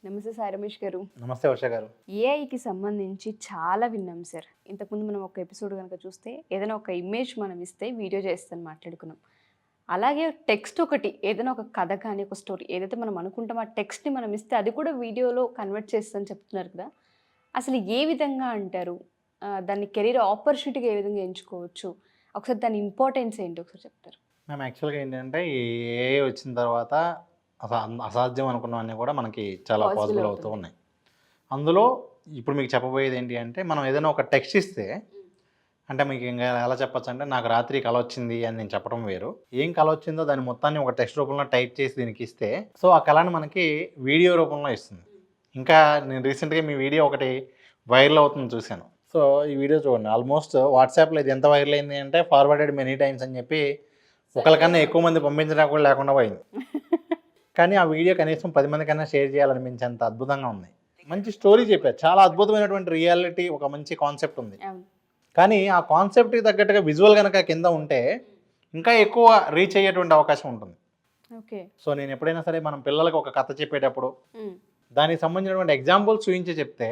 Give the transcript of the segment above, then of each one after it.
నమస్తే సాయి రమేష్ గారు. నమస్తే వర్ష గారు. ఏఐకి సంబంధించి చాలా విన్నాం సార్. ఇంతకుముందు మనం ఒక ఎపిసోడ్ కనుక చూస్తే ఏదైనా ఒక ఇమేజ్ మనం ఇస్తే వీడియో చేస్తాను మాట్లాడుకున్నాం. అలాగే టెక్స్ట్ ఒకటి ఏదైనా ఒక కథ కానీ ఒక స్టోరీ ఏదైతే మనం అనుకుంటామో ఆ టెక్స్ట్ని మనం ఇస్తే అది కూడా వీడియోలో కన్వర్ట్ చేస్తుందని చెప్తున్నారు కదా. అసలు ఏ విధంగా అంటారు? దాన్ని కెరీర్ ఆపర్చునిటీగా ఏ విధంగా ఎంచుకోవచ్చు? ఒకసారి దాని ఇంపార్టెన్స్ ఏంటి ఒకసారి చెప్తారు? మేము యాక్చువల్గా ఏంటంటే ఈ ఏఐ వచ్చిన తర్వాత అసాధ్యం అనుకున్నవన్నీ కూడా మనకి చాలా పాసిబుల్ అవుతూ ఉన్నాయి. అందులో ఇప్పుడు మీకు చెప్పబోయేది ఏంటి అంటే, మనం ఏదైనా ఒక టెక్స్ట్ ఇస్తే అంటే మీకు ఇంకా ఎలా చెప్పచ్చు అంటే, నాకు రాత్రి కళ వచ్చింది అని నేను చెప్పడం వేరు. ఏం కళ వచ్చిందో దాని మొత్తాన్ని ఒక టెక్స్ట్ రూపంలో టైప్ చేసి దీనికి ఇస్తే సో ఆ కళని మనకి వీడియో రూపంలో ఇస్తుంది. ఇంకా నేను రీసెంట్గా మీ వీడియో ఒకటి వైరల్ అవుతుంది చూశాను. సో ఈ వీడియో చూడండి, ఆల్మోస్ట్ వాట్సాప్లో ఇది ఎంత వైరల్ అయింది అంటే ఫార్వర్డెడ్ మెనీ టైమ్స్ అని చెప్పి ఒకరికన్నా ఎక్కువ మంది పంపించడానికి కూడా లేకుండా పోయింది. కానీ ఆ వీడియో కనీసం 10 మంది కన్నా షేర్ చేయాలనిపించేంత అద్భుతంగా ఉంది. మంచి స్టోరీ చెప్పారు, చాలా అద్భుతమైనటువంటి రియాలిటీ, ఒక మంచి కాన్సెప్ట్ ఉంది. కానీ ఆ కాన్సెప్ట్కి తగ్గట్టుగా విజువల్ కనుక కింద ఉంటే ఇంకా ఎక్కువ రీచ్ అయ్యేటువంటి అవకాశం ఉంటుంది. ఓకే. సో నేను ఎప్పుడైనా సరే మనం పిల్లలకు ఒక కథ చెప్పేటప్పుడు దానికి సంబంధించినటువంటి ఎగ్జాంపుల్స్ చూపించి చెప్తే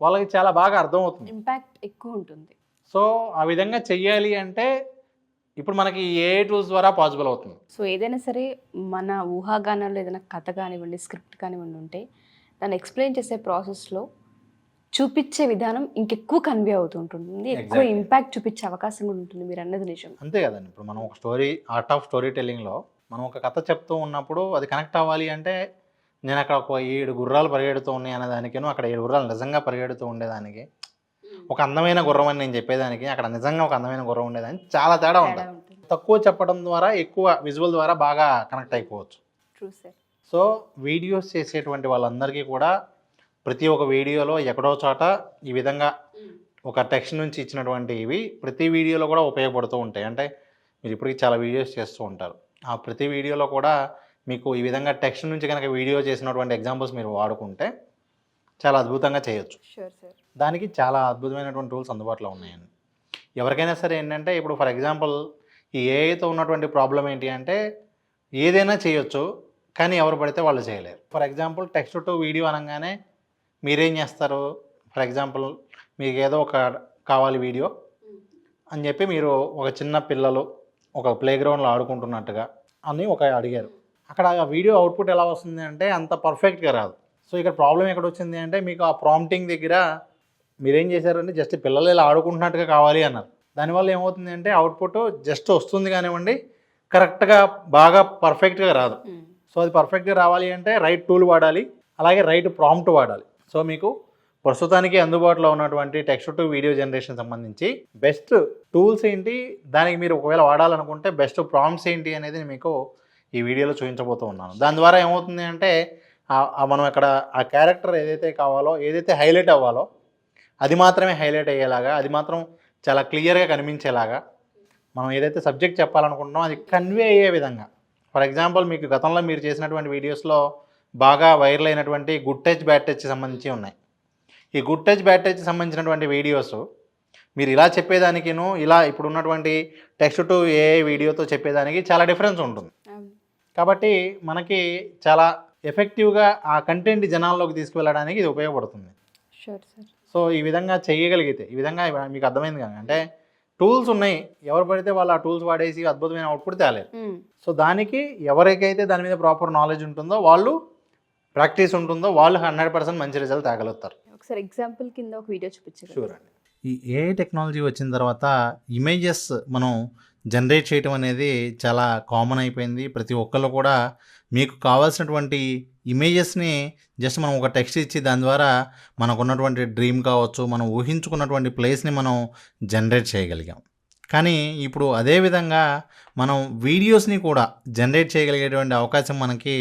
వాళ్ళకి చాలా బాగా అర్థమవుతుంది, ఇంపాక్ట్ ఎక్కువ ఉంటుంది. సో ఆ విధంగా చెయ్యాలి అంటే ఇప్పుడు మనకి ఏ టూల్స్ ద్వారా పాసిబుల్ అవుతుంది. సో ఏదైనా సరే మన ఊహాగానాల్లో ఏదైనా కథ కానివ్వండి, స్క్రిప్ట్ కానివ్వండి ఉంటే దాన్ని ఎక్స్ప్లెయిన్ చేసే ప్రాసెస్లో చూపించే విధానం ఇంకెక్కువ కన్వే అవుతుంటుంది, ఎక్కువ ఇంపాక్ట్ చూపించే అవకాశం కూడా ఉంటుంది. మీరు అన్నది నిజం. అంతే కదండి. ఇప్పుడు మనం ఒక స్టోరీ, ఆర్ట్ ఆఫ్ స్టోరీ టెల్లింగ్లో మనం ఒక కథ చెప్తూ ఉన్నప్పుడు అది కనెక్ట్ అవ్వాలి అంటే, నేను అక్కడ ఒక 7 గుర్రాలు పరిగెడుతూ ఉన్నాయి అనే దానికేను అక్కడ 7 గుర్రాలు నిజంగా పరిగెడుతూ ఉండేదానికి, ఒక అందమైన గుర్రం అని నేను చెప్పేదానికి అక్కడ నిజంగా ఒక అందమైన గుర్రం ఉండేదానికి చాలా తేడా ఉంటుంది. తక్కువ చెప్పడం ద్వారా ఎక్కువ విజువల్ ద్వారా బాగా కనెక్ట్ అయిపోవచ్చు. సో వీడియోస్ చేసేటువంటి వాళ్ళందరికీ కూడా ప్రతి ఒక్క వీడియోలో ఎక్కడో చోట ఈ విధంగా ఒక టెక్స్ట్ నుంచి ఇచ్చినటువంటి ఇవి ప్రతి వీడియోలో కూడా ఉపయోగపడుతూ ఉంటాయి. అంటే మీరు ఇప్పటికీ చాలా వీడియోస్ చేస్తూ ఉంటారు, ఆ ప్రతి వీడియోలో కూడా మీకు ఈ విధంగా టెక్స్ట్ నుంచి కనుక వీడియో చేసినటువంటి ఎగ్జాంపుల్స్ మీరు వాడుకుంటే చాలా అద్భుతంగా చేయొచ్చు. దానికి చాలా అద్భుతమైనటువంటి టూల్స్ అందుబాటులో ఉన్నాయండి. ఎవరికైనా సరే ఏంటంటే, ఇప్పుడు ఫర్ ఎగ్జాంపుల్ ఈ ఏఐతో ఉన్నటువంటి ప్రాబ్లం ఏంటి అంటే, ఏదైనా చేయొచ్చు కానీ ఎవరు పడితే వాళ్ళు చేయలేరు. For example text to video అనగానే మీరేం చేస్తారు? ఫర్ ఎగ్జాంపుల్ మీకు ఏదో ఒక కావాలి వీడియో అని చెప్పి మీరు ఒక చిన్న పిల్లలు ఒక ప్లేగ్రౌండ్లో ఆడుకుంటున్నట్టుగా అని ఒక అడిగారు. అక్కడ ఆ వీడియో అవుట్పుట్ ఎలా వస్తుంది అంటే అంత పర్ఫెక్ట్గా రాదు. సో ఇక్కడ ప్రాబ్లం ఎక్కడ వచ్చింది అంటే, మీకు ఆ ప్రాంప్టింగ్ దగ్గర మీరేం చేశారంటే జస్ట్ పిల్లలు ఇలా ఆడుకుంటున్నట్టుగా కావాలి అన్నారు. దానివల్ల ఏమవుతుంది అంటే అవుట్పుట్ జస్ట్ వస్తుంది కానివ్వండి, కరెక్ట్గా బాగా పర్ఫెక్ట్గా రాదు. సో అది పర్ఫెక్ట్గా రావాలి అంటే రైట్ టూల్ వాడాలి, అలాగే రైట్ ప్రాంప్ట్ వాడాలి. సో మీకు ప్రస్తుతానికి అందుబాటులో ఉన్నటువంటి టెక్స్ట్ టు వీడియో జనరేషన్ సంబంధించి బెస్ట్ టూల్స్ ఏంటి, దానికి మీరు ఒకవేళ వాడాలనుకుంటే బెస్ట్ ప్రాంప్ట్స్ ఏంటి అనేది మీకు ఈ వీడియోలో చూపించబోతూ ఉన్నాను. దాని ద్వారా ఏమవుతుంది అంటే మనం ఇక్కడ ఆ క్యారెక్టర్ ఏదైతే కావాలో, ఏదైతే హైలైట్ అవ్వాలో అది మాత్రమే హైలైట్ అయ్యేలాగా, అది మాత్రం చాలా క్లియర్గా కనిపించేలాగా, మనం ఏదైతే సబ్జెక్ట్ చెప్పాలనుకుంటున్నామో అది కన్వే అయ్యే విధంగా. ఫర్ ఎగ్జాంపుల్ మీకు గతంలో మీరు చేసినటువంటి వీడియోస్లో బాగా వైరల్ అయినటువంటి గుడ్ టచ్ బ్యాడ్ టచ్ సంబంధించి ఉన్నాయి. ఈ గుడ్ టచ్ బ్యాడ్ టచ్ సంబంధించినటువంటి వీడియోస్ మీరు ఇలా చెప్పేదానికిను ఇలా ఇప్పుడు ఉన్నటువంటి టెక్స్ట్ టు ఏఐ వీడియోతో చెప్పేదానికి చాలా డిఫరెన్స్ ఉంటుంది. కాబట్టి మనకి చాలా ఎఫెక్టివ్గా ఆ కంటెంట్ జనాల్లోకి తీసుకువెళ్ళడానికి ఇది ఉపయోగపడుతుంది. సో ఈ విధంగా చేయగలిగితే, ఈ విధంగా మీకు అర్థమైంది కానీ అంటే టూల్స్ ఉన్నాయి, ఎవరు పడితే వాళ్ళు ఆ టూల్స్ వాడేసి అద్భుతమైన అవుట్పుట్ తేలేరు. సో దానికి ఎవరికైతే దాని మీద ప్రాపర్ నాలెడ్జ్ ఉంటుందో, వాళ్ళు ప్రాక్టీస్ ఉంటుందో, వాళ్ళు 100% మంచి రిజల్ట్ తేగలుగుతారు. ఒకసారి ఎగ్జాంపుల్ కింద ఒక వీడియో చూపించారు. షూర్ అండి. ఈ ఏఐ టెక్నాలజీ వచ్చిన తర్వాత ఇమేజెస్ మనం జనరేట్ చేయడం అనేది చాలా కామన్ అయిపోయింది. ప్రతి ఒక్కళ్ళు కూడా మీకు కావాల్సినటువంటి ఇమేజెస్ని జస్ట్ మనం ఒక టెక్స్ట్ ఇచ్చి దాని ద్వారా మనకున్నటువంటి డ్రీమ్ కావచ్చు, మనం ఊహించుకున్నటువంటి ప్లేస్ని మనం జనరేట్ చేయగలిగాం. కానీ ఇప్పుడు అదేవిధంగా మనం వీడియోస్ని కూడా జనరేట్ చేయగలిగేటువంటి అవకాశం మనకి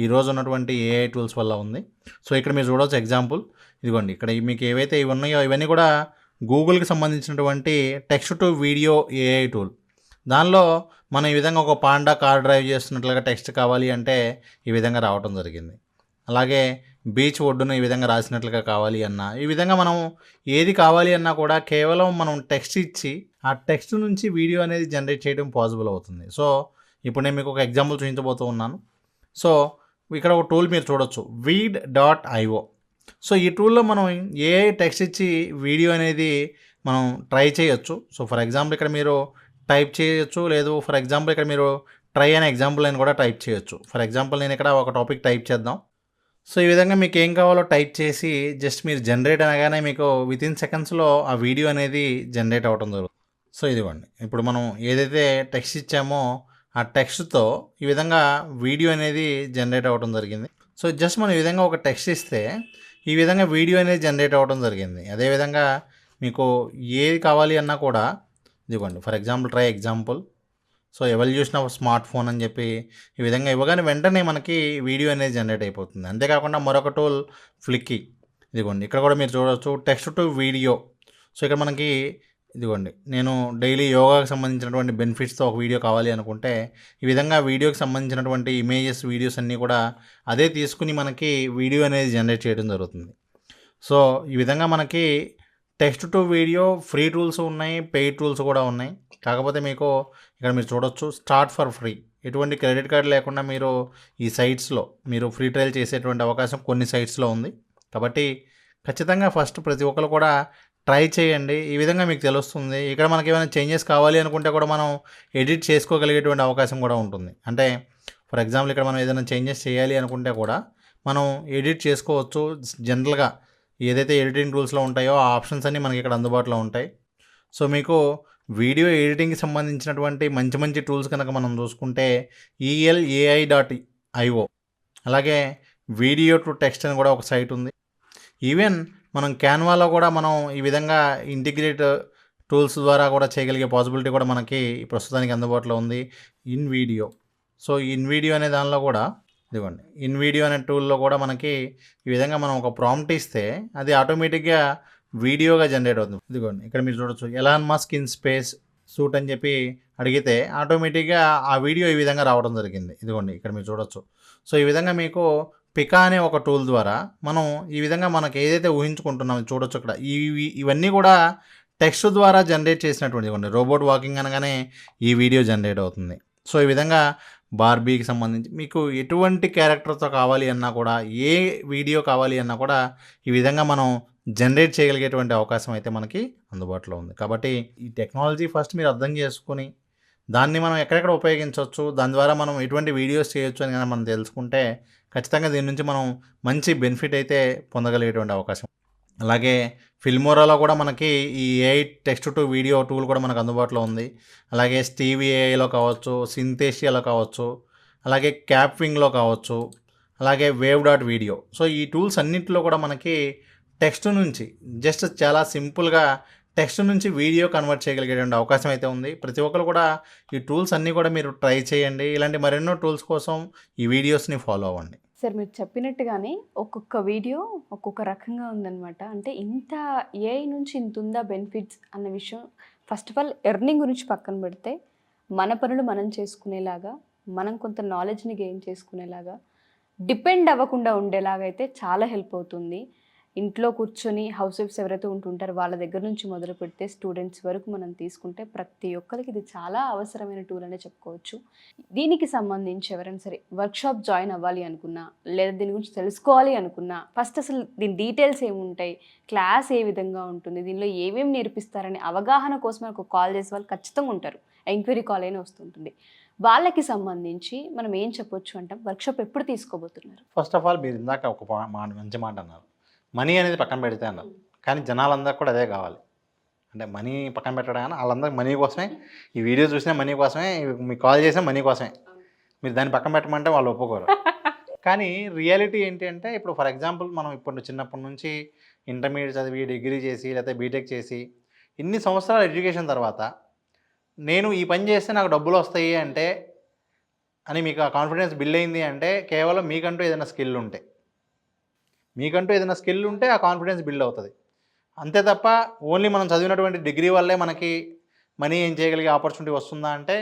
ఈరోజు ఉన్నటువంటి ఏఐ టూల్స్ వల్ల ఉంది. సో ఇక్కడ మీరు చూడవచ్చు ఎగ్జాంపుల్, ఇదిగోండి ఇక్కడ మీకు ఏవైతే ఇవి ఉన్నాయో ఇవన్నీ కూడా గూగుల్కి సంబంధించినటువంటి text to video AI tool. దానిలో మనం ఈ విధంగా ఒక పాండా కార్ డ్రైవ్ చేస్తున్నట్లుగా టెక్స్ట్ కావాలి అంటే ఈ విధంగా రావటం జరిగింది. అలాగే బీచ్ ఒడ్డున ఈ విధంగా రాసినట్లుగా కావాలి అన్నా, ఈ విధంగా మనం ఏది కావాలి అన్నా కూడా కేవలం మనం టెక్స్ట్ ఇచ్చి ఆ టెక్స్ట్ నుంచి వీడియో అనేది జనరేట్ చేయడం పాసిబుల్ అవుతుంది. సో ఇప్పుడు నేను మీకు ఒక ఎగ్జాంపుల్ చూపించబోతూ ఉన్నాను. సో ఇక్కడ ఒక టూల్ మీరు చూడొచ్చు weed.io. సో ఈ టూల్లో మనం ఏ టెక్స్ట్ ఇచ్చి వీడియో అనేది మనం ట్రై చేయొచ్చు. సో ఫర్ ఎగ్జాంపుల్ ఇక్కడ మీరు టైప్ చేయొచ్చు, లేదు ఫర్ ఎగ్జాంపుల్ ఇక్కడ మీరు ట్రై అనే ఎగ్జాంపుల్ అని కూడా టైప్ చేయొచ్చు. ఫర్ ఎగ్జాంపుల్ నేను ఇక్కడ ఒక టాపిక్ టైప్ చేద్దాం. సో ఈ విధంగా మీకు ఏం కావాలో టైప్ చేసి జస్ట్ మీరు జనరేట్ అనగానే మీకు వితిన్ సెకండ్స్లో ఆ వీడియో అనేది జనరేట్ అవ్వడం జరుగుతుంది. సో ఇదిగోండి, ఇప్పుడు మనం ఏదైతే టెక్స్ట్ ఇచ్చామో ఆ టెక్స్ట్తో ఈ విధంగా వీడియో అనేది జనరేట్ అవ్వడం జరిగింది. సో జస్ట్ మనం ఈ విధంగా ఒక టెక్స్ట్ ఇస్తే ఈ విధంగా వీడియో అనేది జనరేట్ అవ్వడం జరిగింది. అదేవిధంగా మీకు ఏది కావాలి అన్నా కూడా ఇదిగోండి, for example try example. So evolution of smart phone అని చెప్పి ఈ విధంగా ఇవ్వగానే వెంటనే మనకి వీడియో అనేది జనరేట్ అయిపోతుంది. అంతేకాకుండా మరొక టూల్ ఫ్లిక్కీ. ఇదిగోండి ఇక్కడ కూడా మీరు చూడవచ్చు టెక్స్ట్ టు వీడియో. సో ఇక్కడ మనకి ఇదిగోండి, నేను డైలీ యోగాకి సంబంధించినటువంటి బెనిఫిట్స్తో ఒక వీడియో కావాలి అనుకుంటే ఈ విధంగా వీడియోకి సంబంధించినటువంటి ఇమేజెస్ వీడియోస్ అన్నీ కూడా అదే తీసుకుని మనకి వీడియో అనేది జనరేట్ చేయడం జరుగుతుంది. సో ఈ విధంగా మనకి text to video free tools ఉన్నాయి, పెయిడ్ టూల్స్ కూడా ఉన్నాయి. కాకపోతే మీకు ఇక్కడ మీరు చూడొచ్చు స్టార్ట్ ఫర్ ఫ్రీ. ఎటువంటి క్రెడిట్ కార్డ్ లేకుండా మీరు ఈ సైట్స్లో మీరు ఫ్రీ ట్రయల్ చేసేటువంటి అవకాశం కొన్ని సైట్స్లో ఉంది. కాబట్టి ఖచ్చితంగా ఫస్ట్ ప్రతి ఒక్కరు కూడా ట్రై చేయండి. ఈ విధంగా మీకు తెలుస్తుంది. ఇక్కడ మనకి ఏమైనా చేంజెస్ కావాలి అనుకుంటే కూడా మనం ఎడిట్ చేసుకోగలిగేటువంటి అవకాశం కూడా ఉంటుంది. అంటే ఫర్ ఎగ్జాంపుల్ ఇక్కడ మనం ఏదైనా చేంజెస్ చేయాలి అనుకుంటే కూడా మనం ఎడిట్ చేసుకోవచ్చు. జనరల్గా ఏదైతే ఎడిటింగ్ టూల్స్లో ఉంటాయో ఆ ఆప్షన్స్ అన్నీ మనకి ఇక్కడ అందుబాటులో ఉంటాయి. సో మీకు వీడియో ఎడిటింగ్కి సంబంధించినటువంటి మంచి మంచి టూల్స్ కనుక మనం చూసుకుంటే elai.io, అలాగే వీడియో టు టెక్స్ట్ అని కూడా ఒక సైట్ ఉంది. ఈవెన్ మనం క్యాన్వాలో కూడా మనం ఈ విధంగా ఇంటిగ్రేట్ టూల్స్ ద్వారా కూడా చేయగలిగే పాసిబిలిటీ కూడా మనకి ప్రస్తుతానికి అందుబాటులో ఉంది. In video. So in video అనే దానిలో కూడా ఇదిగోండి, ఇన్ వీడియో అనే టూల్లో కూడా మనకి ఈ విధంగా మనం ఒక ప్రాంప్ట్ ఇస్తే అది ఆటోమేటిక్గా వీడియోగా జనరేట్ అవుతుంది. ఇదిగోండి ఇక్కడ మీరు చూడొచ్చు Elon Musk in space suit అని చెప్పి అడిగితే ఆటోమేటిక్గా ఆ వీడియో ఈ విధంగా రావడం జరిగింది. ఇదిగోండి ఇక్కడ మీరు చూడొచ్చు. సో ఈ విధంగా మీకు పికా అనే ఒక టూల్ ద్వారా మనం ఈ విధంగా మనకి ఏదైతే ఊహించుకుంటున్నామో చూడొచ్చు ఇక్కడ ఇవన్నీ కూడా టెక్స్ట్ ద్వారా జనరేట్ చేసినటువంటి ఇవ్వండి. రోబోట్ వాకింగ్ అనగానే ఈ వీడియో జనరేట్ అవుతుంది. సో ఈ విధంగా బార్బీకి సంబంధించి మీకు ఎటువంటి క్యారెక్టర్తో కావాలి అన్నా కూడా ఏ వీడియో కావాలి అన్నా కూడా ఈ విధంగా మనం జనరేట్ చేయగలిగేటువంటి అవకాశం అయితే మనకి అందుబాటులో ఉంది. కాబట్టి ఈ టెక్నాలజీ ఫస్ట్ మీరు అర్థం చేసుకుని దాన్ని మనం ఎక్కడెక్కడ ఉపయోగించవచ్చు, దాని ద్వారా మనం ఎటువంటి వీడియోస్ చేయొచ్చు అని మనం తెలుసుకుంటే ఖచ్చితంగా దీని నుంచి మనం మంచి బెనిఫిట్ అయితే పొందగలిగేటువంటి అవకాశం. అలాగే ఫిల్మోరాలో కూడా మనకి ఈ AI text to video tool కూడా మనకు అందుబాటులో ఉంది. అలాగే స్టీవీ ఏఐలో కావచ్చు, సింథేషియాలో కావచ్చు, అలాగే క్యాప్వింగ్లో కావచ్చు, అలాగే వేవ్.వీడియో. సో ఈ టూల్స్ అన్నింటిలో కూడా మనకి టెక్స్ట్ నుంచి జస్ట్ చాలా సింపుల్గా టెక్స్ట్ నుంచి వీడియో కన్వర్ట్ చేయగలిగేటువంటి అవకాశం అయితే ఉంది. ప్రతి ఒక్కరు కూడా ఈ టూల్స్ అన్నీ కూడా మీరు ట్రై చేయండి. ఇలాంటి మరెన్నో టూల్స్ కోసం ఈ వీడియోస్ని ఫాలో అవ్వండి. సార్ మీరు చెప్పినట్టుగానే ఒక్కొక్క వీడియో ఒక్కొక్క రకంగా ఉందన్నమాట. అంటే ఇంత ఏఐ నుంచి ఇంత ఉందా బెనిఫిట్స్ అన్న విషయం ఫస్ట్ ఆఫ్ ఆల్ ఎర్నింగ్ గురించి పక్కన పెడితే మన పనులు మనం చేసుకునేలాగా, మనం కొంత నాలెడ్జ్ని గెయిన్ చేసుకునేలాగా, డిపెండ్ అవ్వకుండా ఉండేలాగా అయితే చాలా హెల్ప్ అవుతుంది. ఇంట్లో కూర్చొని హౌస్ వైఫ్స్ ఎవరైతే ఉంటుంటారో వాళ్ళ దగ్గర నుంచి మొదలు పెడితే స్టూడెంట్స్ వరకు మనం తీసుకుంటే ప్రతి ఒక్కరికి ఇది చాలా అవసరమైన టూల్ అనే చెప్పుకోవచ్చు. దీనికి సంబంధించి ఎవరైనా సరే వర్క్షాప్ జాయిన్ అవ్వాలి అనుకున్నా, లేదా దీని గురించి తెలుసుకోవాలి అనుకున్నా, ఫస్ట్ అసలు దీని డీటెయిల్స్ ఏముంటాయి, క్లాస్ ఏ విధంగా ఉంటుంది, దీనిలో ఏమేమి నేర్పిస్తారనే అవగాహన కోసం ఒక కాల్ చేసే వాళ్ళు ఖచ్చితంగా ఉంటారు. ఎంక్వైరీ కాల్ అయినా వస్తుంటుంది. వాళ్ళకి సంబంధించి మనం ఏం చెప్పొచ్చు అంటే వర్క్షాప్ ఎప్పుడు తీసుకోబోతున్నారు? ఫస్ట్ ఆఫ్ ఆల్ మీరు ఇందాక ఒక మంచి మాట అన్నారు, మనీ అనేది పక్కన పెడితే అన్నారు. కానీ జనాలందరికీ కూడా అదే కావాలి. అంటే మనీ పక్కన పెట్టడం కానీ వాళ్ళందరికీ మనీ కోసమే, ఈ వీడియో చూసినా మనీ కోసమే, మీకు కాల్ చేసినా మనీ కోసమే. మీరు దాన్ని పక్కన పెట్టమంటే వాళ్ళు ఒప్పుకోరు. కానీ రియాలిటీ ఏంటి అంటే ఇప్పుడు ఫర్ ఎగ్జాంపుల్ మనం ఇప్పుడు చిన్నప్పటి నుంచి ఇంటర్మీడియట్ చదివి డిగ్రీ చేసి లేకపోతే బీటెక్ చేసి ఇన్ని సంవత్సరాల ఎడ్యుకేషన్ తర్వాత నేను ఈ పని చేస్తే నాకు డబ్బులు వస్తాయి అంటే అని మీకు ఆ కాన్ఫిడెన్స్ బిల్డ్ అయింది అంటే కేవలం మీకంటూ ఏదైనా స్కిల్ ఉంటే ఆ కాన్ఫిడెన్స్ బిల్డ్ అవుతుంది. అంతే తప్ప ఓన్లీ మనం చదివినటువంటి డిగ్రీ వల్లే మనకి మనీ ఏం చేయగలిగే ఆపర్చునిటీ వస్తుందా అంటే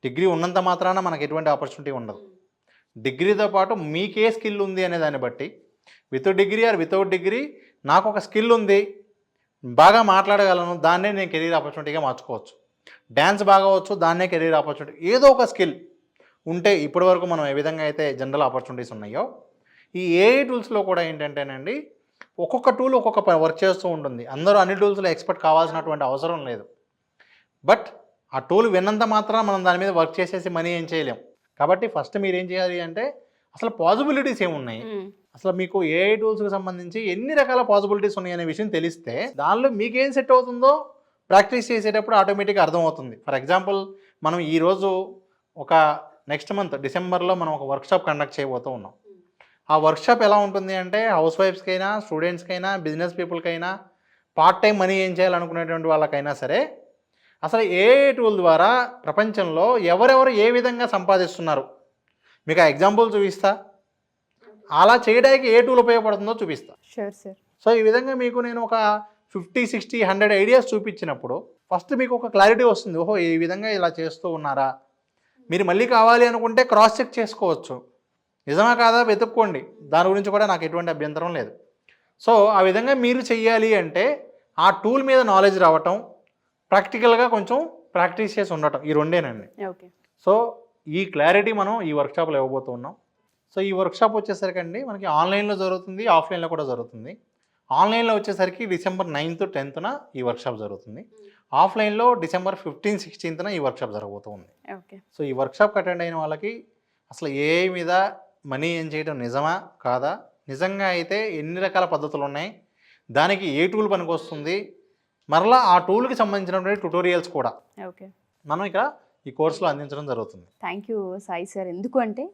డిగ్రీ ఉన్నంత మాత్రాన మనకి ఎటువంటి ఆపర్చునిటీ ఉండదు. డిగ్రీతో పాటు మీకే స్కిల్ ఉంది అనే దాన్ని బట్టి with degree or without degree నాకు ఒక స్కిల్ ఉంది, బాగా మాట్లాడగలను, దాన్నే నేను కెరీర్ ఆపర్చునిటీగా మార్చుకోవచ్చు. డ్యాన్స్ బాగా వచ్చు, దాన్నే కెరీర్ ఆపర్చునిటీ. ఏదో ఒక స్కిల్ ఉంటే ఇప్పటివరకు మనం ఏ విధంగా అయితే జనరల్ ఆపర్చునిటీస్ ఉన్నాయో ఈ ఏఐ టూల్స్లో కూడా ఏంటంటేనండి ఒక్కొక్క టూల్ ఒక్కొక్క వర్క్ చేస్తూ ఉంటుంది. అందరూ అన్ని టూల్స్లో ఎక్స్పర్ట్ కావాల్సినటువంటి అవసరం లేదు. బట్ ఆ టూల్ విన్నంత మాత్రాన మనం దాని మీద వర్క్ చేసేసి మనీ ఏం చేయలేం. కాబట్టి ఫస్ట్ మీరు ఏం చేయాలి అంటే అసలు పాసిబిలిటీస్ ఏమున్నాయి, అసలు మీకు ఏఐ టూల్స్కి సంబంధించి ఎన్ని రకాల పాసిబిలిటీస్ ఉన్నాయి అనే విషయం తెలిస్తే దానిలో మీకేం సెట్ అవుతుందో ప్రాక్టీస్ చేసేటప్పుడు ఆటోమేటిక్గా అర్థమవుతుంది. ఫర్ ఎగ్జాంపుల్ మనం ఈరోజు ఒక నెక్స్ట్ మంత్ డిసెంబర్లో మనం ఒక వర్క్షాప్ కండక్ట్ చేయబోతూ ఉన్నాం. ఆ వర్క్షాప్ ఎలా ఉంటుంది అంటే హౌస్ వైఫ్స్కైనా, స్టూడెంట్స్కైనా, బిజినెస్ పీపుల్కైనా, పార్ట్ టైం మనీ ఏం చేయాలనుకునేటువంటి వాళ్ళకైనా సరే అసలు ఏఐ టూల్ ద్వారా ప్రపంచంలో ఎవరెవరు ఏ విధంగా సంపాదిస్తున్నారు మీకు ఆ ఎగ్జాంపుల్ చూపిస్తా. అలా చేయడానికి ఏ టూల్ ఉపయోగపడుతుందో చూపిస్తా. Sure sir. సో ఈ విధంగా మీకు నేను ఒక 50, 60, 100 ఐడియాస్ చూపించినప్పుడు ఫస్ట్ మీకు ఒక క్లారిటీ వస్తుంది. ఓహో ఈ విధంగా ఇలా చేస్తూ ఉన్నారా. మీరు మళ్ళీ కావాలి అనుకుంటే క్రాస్ చెక్ చేసుకోవచ్చు. నిజమా కాదా వెతుక్కోండి. దాని గురించి కూడా నాకు ఎటువంటి అభ్యంతరం లేదు. సో ఆ విధంగా మీరు చెయ్యాలి అంటే ఆ టూల్ మీద నాలెడ్జ్ రావటం, ప్రాక్టికల్గా కొంచెం ప్రాక్టీస్ చేసి ఉండటం, ఈ రెండేనండి. ఓకే. సో ఈ క్లారిటీ మనం ఈ వర్క్షాప్లో ఇవ్వబోతూ ఉన్నాం. సో ఈ వర్క్షాప్ వచ్చేసరికి అండి మనకి ఆన్లైన్లో జరుగుతుంది, ఆఫ్లైన్లో కూడా జరుగుతుంది. ఆన్లైన్లో వచ్చేసరికి డిసెంబర్ 9th, 10th ఈ వర్క్షాప్ జరుగుతుంది. ఆఫ్లైన్లో డిసెంబర్ 15, 16th ఈ వర్క్షాప్ జరగబోతూ ఉంది. ఓకే. సో ఈ వర్క్షాప్కి అటెండ్ అయిన వాళ్ళకి అసలు ఏఐ మీద మనీ ఏం చేయడం నిజమా కాదా, నిజంగా అయితే ఎన్ని రకాల పద్ధతులు ఉన్నాయి, దానికి ఏ టూల్ పనికొస్తుంది, మరలా ఆ టూల్కి సంబంధించినటువంటి ట్యుటోరియల్స్ కూడా ఓకే మనం ఇక్కడ ఈ కోర్సులో అందించడం జరుగుతుంది. Thank you Sai sir. ఎందుకు అంటే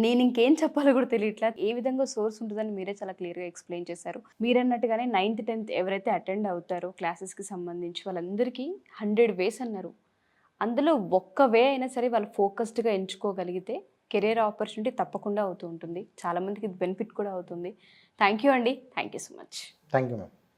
నేను ఇంకేం చెప్పాలో కూడా తెలియట్లా. ఏ విధంగా సోర్స్ ఉంటుందని మీరే చాలా క్లియర్గా ఎక్స్ప్లెయిన్ చేశారు. మీరన్నట్టుగానే 9th, 10th ఎవరైతే అటెండ్ అవుతారో క్లాసెస్కి సంబంధించి వాళ్ళందరికీ 100 ways అన్నారు. అందులో ఒక్క వే అయినా సరే వాళ్ళు ఫోకస్డ్గా ఎంచుకోగలిగితే కెరీర్ ఆపర్చునిటీ తప్పకుండా అవుతూ ఉంటుంది. చాలామందికి ఇది బెనిఫిట్ కూడా అవుతుంది. థ్యాంక్ యూ అండి. Thank you so much. Thank you ma'am.